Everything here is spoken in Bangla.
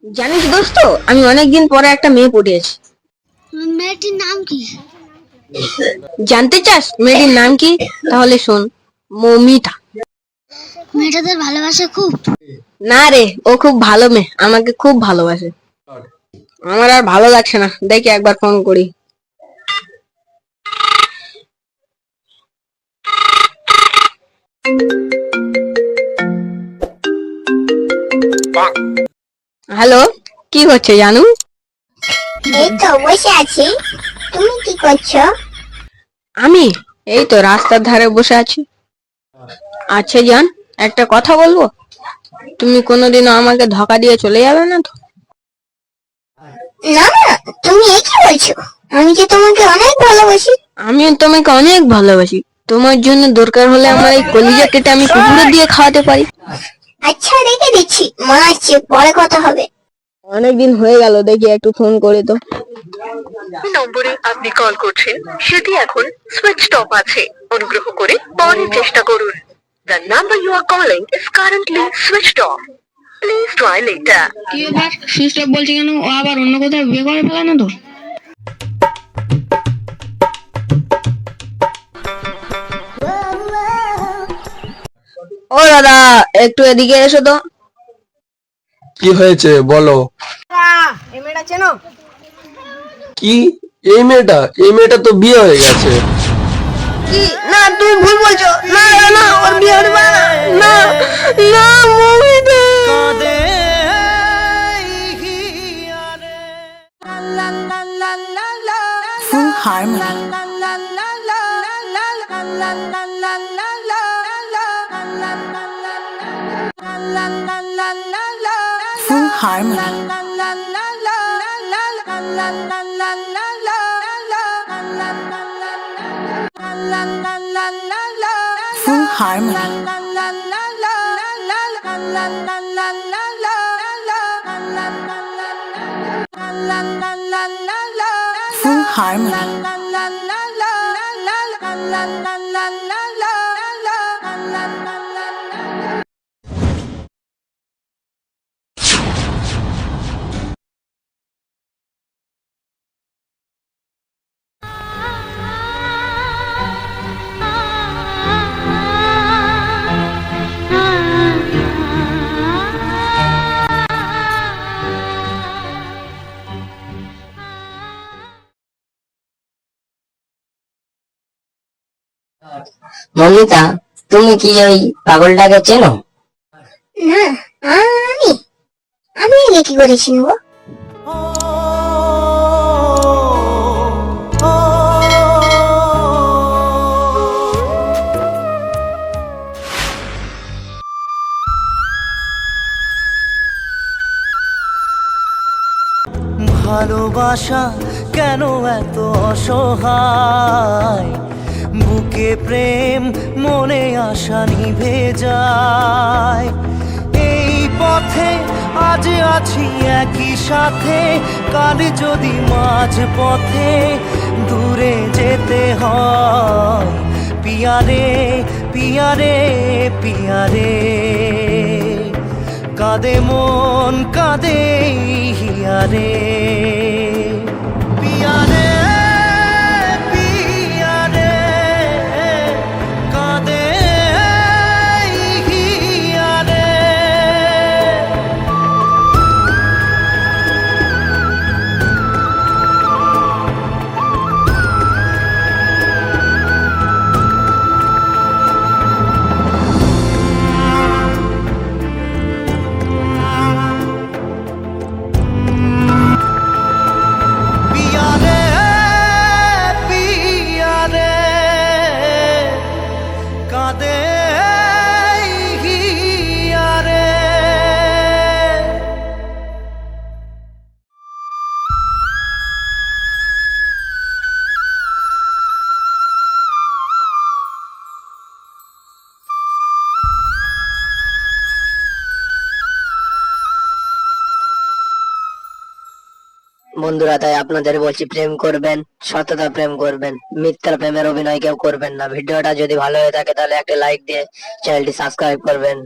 জানিস দোস্ত, আমি অনেকদিন পরে একটা মেয়ে পটিয়েছি। মেয়েটির নাম কি? জানতে চাস মেয়েটির নাম কি? তাহলে শোন, মৌমিতা। মেয়েটাদের ভালোবাসে খুব। না রে, ও খুব ভালো মেয়ে, আমাকে খুব ভালোবাসে। আমার আর ভালো লাগছে না, দেখি একবার ফোন করি। হ্যালো, কি হচ্ছে জানু? এই তো বসে আছি, তুমি কি করছো? আমি এই তো রাস্তার ধারে বসে আছি। আচ্ছা জান, একটা কথা বলবো, তুমি কোনোদিনও আমাকে ধোঁকা দিয়ে চলে যাবে না তো? না না, তুমি এই কি বলছো? আমি যে তোমাকে অনেক ভালোবাসি। আমিও তোমাকে অনেক ভালোবাসি, তোমার জন্য দরকার হলে আমার এই কলিজা কেটে আমি কুকুরে দিয়ে খাওয়াতে পারি। আচ্ছা রেখে দিচ্ছি, মা আসছে, পরে কথা হবে। অনেকদিন হয়ে গেল, দেখি একটু ফোন করে তো। নম্বরে আপনি কল করছেন সেটি এখন সুইচড অফ আছে, অনুগ্রহ করে পরে চেষ্টা করুন। The number you are calling is currently switched off. Please try later. কি ব্যাপার, সুইচ অফ বলছে কেন? ও আবার অন্য কোথাও বিয়ে করে ফেলা না তো? ও দাদা, একটু এদিকে এসো তো। কি হয়েছে বলো। এই মেয়েটা চেনো? কি? এই মেয়েটা তো বিয়ে হয়ে গেছে। কি? না, তুমি ভুল বলছো। না না না, ওর বিয়ে হতে পারে না। না না, Momita. Full harmony. Full harmony. Full harmony. Full harmony. Momita, তুমি কি ওই পাগলটাকে চেনো? না, আমি আমি আগে কি করে চিনবো? ভালোবাসা কেন এত অসহায়, বুকে প্রেম মনে আশা নিভে যায়। এই পথে আজ আছি একই সাথে, কাল যদি মাঝ পথে দূরে যেতে হয়। পিয়ারে পিয়ারে পিয়ারে, কাঁদে মন কাঁদে হিয়ারে। পিয়ারে পিয়ারে, কাঁদে হিয়ারে। পিয়ারে পিয়ারে, কাঁদে হিয়ারে। বন্ধুরা, তাই আপনাদের বলছি, প্রেম করবেন, সততা প্রেম করবেন, মিথ্যা প্রেমের অভিনয় কেউ করবেন না। ভিডিওটা যদি ভালো হয়ে থাকে তাহলে একটা লাইক দিয়ে চ্যানেলটি সাবস্ক্রাইব করবেন।